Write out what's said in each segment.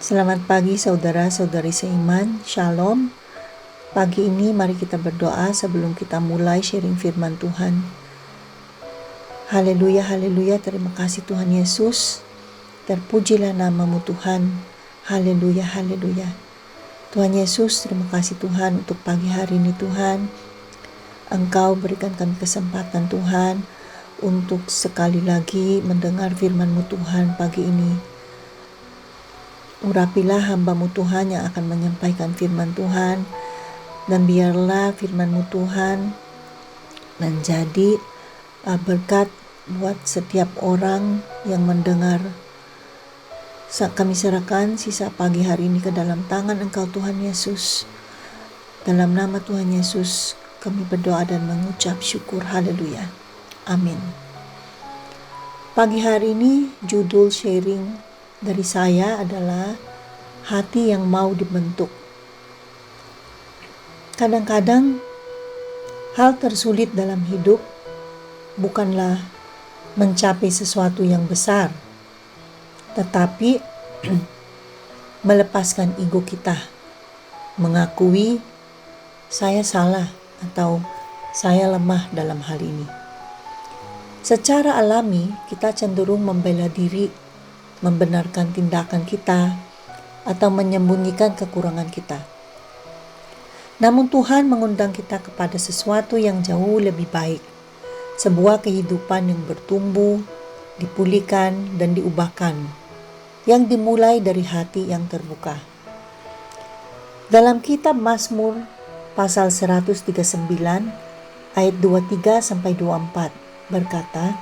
Selamat pagi saudara-saudari seiman, Shalom. Pagi ini mari kita berdoa sebelum kita mulai sharing firman Tuhan. Haleluya, haleluya, terima kasih Tuhan Yesus. Terpujilah namamu Tuhan. Haleluya, haleluya. Tuhan Yesus, terima kasih Tuhan untuk pagi hari ini Tuhan. Engkau berikan kami kesempatan Tuhan untuk sekali lagi mendengar firman-Mu Tuhan pagi ini. Urapilah hamba-Mu Tuhan yang akan menyampaikan firman Tuhan, dan biarlah firman-Mu Tuhan menjadi berkat buat setiap orang yang mendengar. Kami serahkan sisa pagi hari ini ke dalam tangan Engkau Tuhan Yesus. Dalam nama Tuhan Yesus kami berdoa dan mengucap syukur. Haleluya. Amin. Pagi hari ini judul sharing dari saya adalah hati yang mau dibentuk. Kadang-kadang hal tersulit dalam hidup bukanlah mencapai sesuatu yang besar, tetapi melepaskan ego kita, mengakui saya salah atau saya lemah dalam hal ini. Secara alami kita cenderung membela diri, membenarkan tindakan kita, atau menyembunyikan kekurangan kita. Namun Tuhan mengundang kita kepada sesuatu yang jauh lebih baik, sebuah kehidupan yang bertumbuh, dipulihkan, dan diubahkan, yang dimulai dari hati yang terbuka. Dalam kitab Mazmur pasal 139 ayat 23-24 berkata,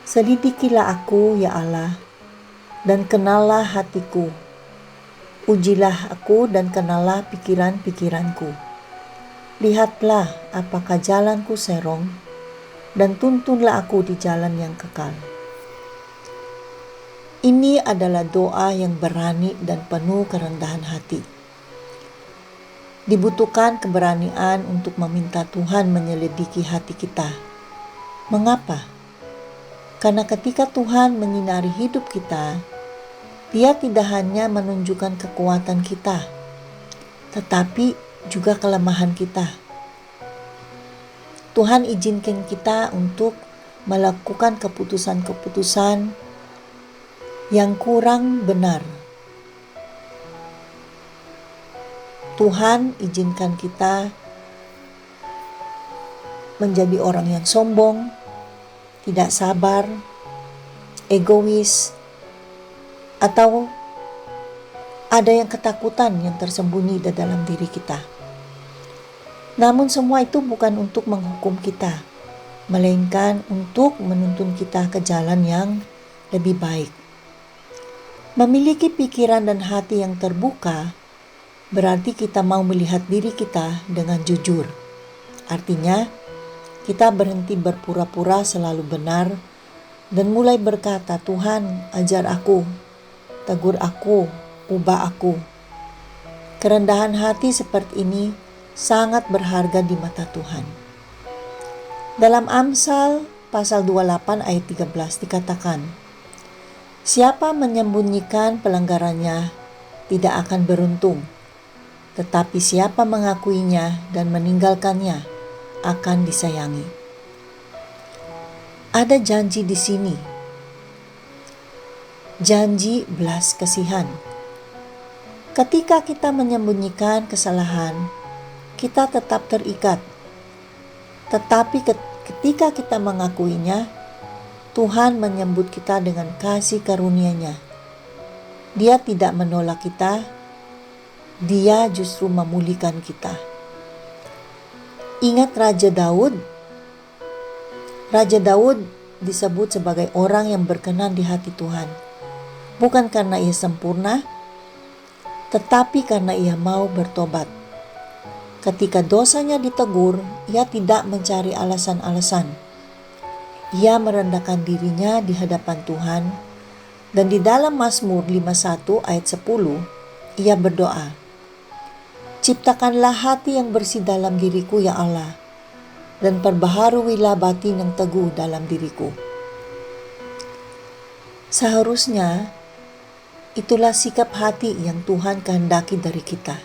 "Selidikilah aku ya Allah, dan kenallah hatiku. Ujilah aku dan kenallah pikiran-pikiranku. Lihatlah apakah jalanku serong, dan tuntunlah aku di jalan yang kekal." Ini adalah doa yang berani dan penuh kerendahan hati. Dibutuhkan keberanian untuk meminta Tuhan menyelidiki hati kita. Mengapa? Karena ketika Tuhan menyinari hidup kita, Dia tidak hanya menunjukkan kekuatan kita, tetapi juga kelemahan kita. Tuhan izinkan kita untuk melakukan keputusan-keputusan yang kurang benar. Tuhan izinkan kita menjadi orang yang sombong, tidak sabar, egois, atau ada yang ketakutan yang tersembunyi di dalam diri kita. Namun semua itu bukan untuk menghukum kita, melainkan untuk menuntun kita ke jalan yang lebih baik. Memiliki pikiran dan hati yang terbuka berarti kita mau melihat diri kita dengan jujur. Artinya, kita berhenti berpura-pura selalu benar dan mulai berkata, "Tuhan, ajar aku, tegur aku, ubah aku." Kerendahan hati seperti ini sangat berharga di mata Tuhan. Dalam Amsal pasal 28 ayat 13 dikatakan, "Siapa menyembunyikan pelanggarannya tidak akan beruntung, tetapi siapa mengakuinya dan meninggalkannya akan disayangi." Ada janji di sini. Janji belas kasihan. Ketika kita menyembunyikan kesalahan, kita tetap terikat. Tetapi ketika kita mengakuinya, Tuhan menyambut kita dengan kasih karunia-Nya. Dia tidak menolak kita, Dia justru memulihkan kita. Ingat Raja Daud. Raja Daud disebut sebagai orang yang berkenan di hati Tuhan. Bukan karena ia sempurna, tetapi karena ia mau bertobat. Ketika dosanya ditegur, ia tidak mencari alasan-alasan. Ia merendahkan dirinya di hadapan Tuhan, dan di dalam Mazmur 51 ayat 10, ia berdoa, "Ciptakanlah hati yang bersih dalam diriku ya Allah, dan perbaharuilah batin yang teguh dalam diriku." Seharusnya Itulah sikap hati yang Tuhan kehendaki dari kita.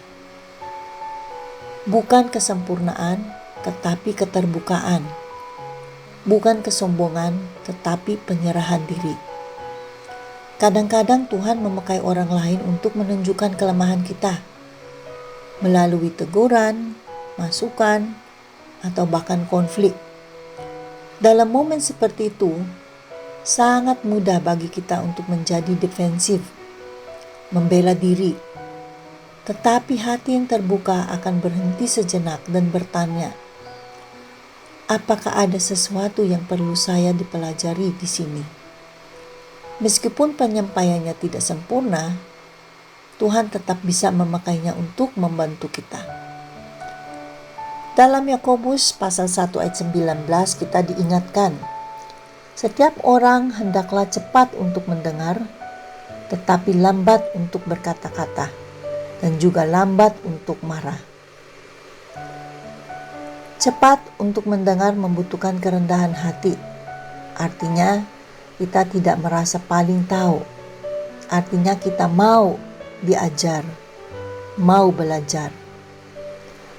Bukan kesempurnaan, tetapi keterbukaan. Bukan kesombongan, tetapi penyerahan diri. Kadang-kadang Tuhan memakai orang lain untuk menunjukkan kelemahan kita, melalui teguran, masukan, atau bahkan konflik. Dalam momen seperti itu, sangat mudah bagi kita untuk menjadi defensif, membela diri. Tetapi hati yang terbuka akan berhenti sejenak dan bertanya, apakah ada sesuatu yang perlu saya dipelajari di sini? Meskipun penyampaiannya tidak sempurna, Tuhan tetap bisa memakainya untuk membantu kita. Dalam Yakobus pasal 1 ayat 19 kita diingatkan, setiap orang hendaklah cepat untuk mendengar, tetapi lambat untuk berkata-kata, dan juga lambat untuk marah. Cepat untuk mendengar membutuhkan kerendahan hati. Artinya, kita tidak merasa paling tahu. Artinya kita mau diajar, mau belajar.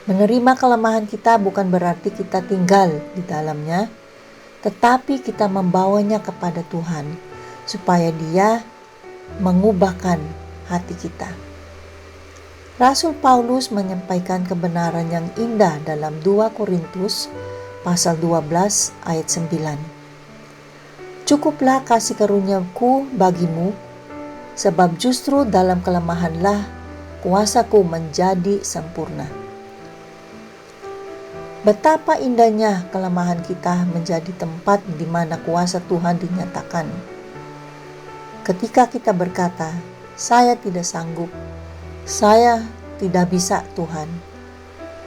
Menerima kelemahan kita bukan berarti kita tinggal di dalamnya, tetapi kita membawanya kepada Tuhan, supaya Dia mengubahkan hati kita. Rasul Paulus menyampaikan kebenaran yang indah dalam 2 Korintus pasal 12 ayat 9. Cukuplah kasih karuniaku bagimu, sebab justru dalam kelemahanlah kuasaku menjadi sempurna. Betapa indahnya kelemahan kita menjadi tempat di mana kuasa Tuhan dinyatakan. Ketika kita berkata, saya tidak sanggup, saya tidak bisa Tuhan,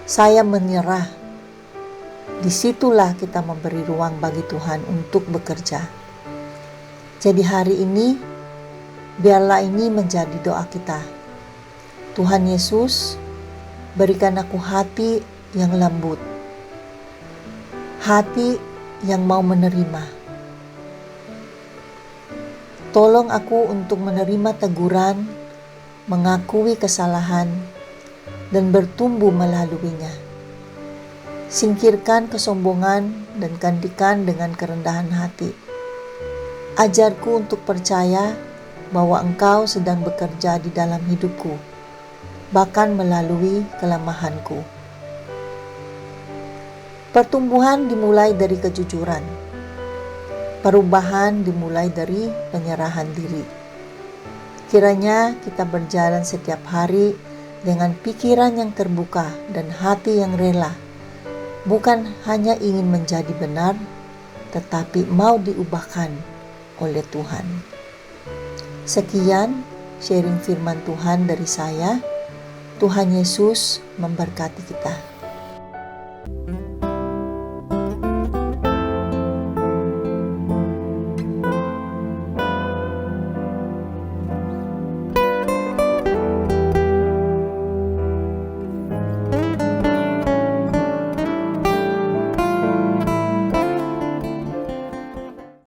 saya menyerah. Disitulah kita memberi ruang bagi Tuhan untuk bekerja. Jadi hari ini, biarlah ini menjadi doa kita. Tuhan Yesus, berikan aku hati yang lembut, hati yang mau menerima. Tolong aku untuk menerima teguran, mengakui kesalahan, dan bertumbuh melaluinya. Singkirkan kesombongan dan gantikan dengan kerendahan hati. Ajarku untuk percaya bahwa Engkau sedang bekerja di dalam hidupku, bahkan melalui kelemahanku. Pertumbuhan dimulai dari kejujuran. Perubahan dimulai dari penyerahan diri. Kiranya kita berjalan setiap hari dengan pikiran yang terbuka dan hati yang rela, bukan hanya ingin menjadi benar, tetapi mau diubahkan oleh Tuhan. Sekian sharing firman Tuhan dari saya. Tuhan Yesus memberkati kita.